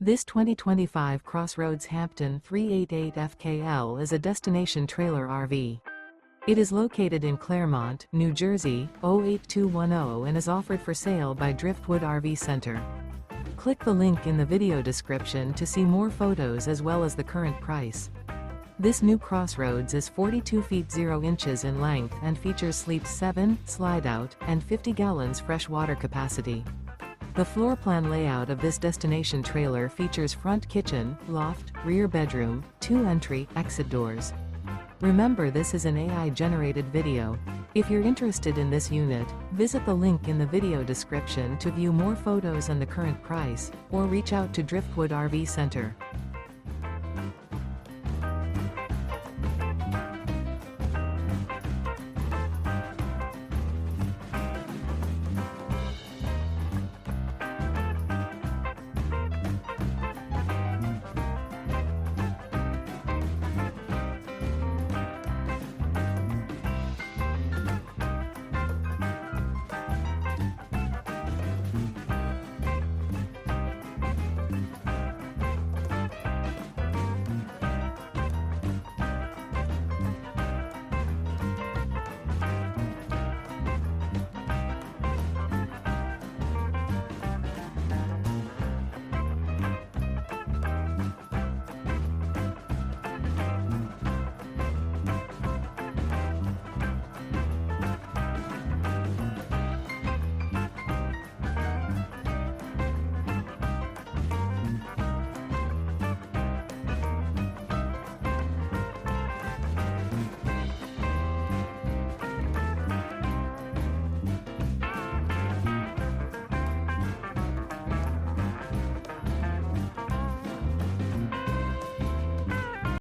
This 2025 CrossRoads Hampton 388 FKL is a destination trailer RV. It is located in Clermont, New Jersey, 08210 and is offered for sale by Driftwood RV Center. Click the link in the video description to see more photos as well as the current price. This new CrossRoads is 42 feet 0 inches in length and features sleep 7, slide-out, and 50 gallons fresh water capacity. The floor plan layout of this destination trailer features front kitchen, loft, rear bedroom, 2 entry, exit doors. Remember, this is an AI-generated video. If you're interested in this unit, visit the link in the video description to view more photos and the current price, or reach out to Driftwood RV Center.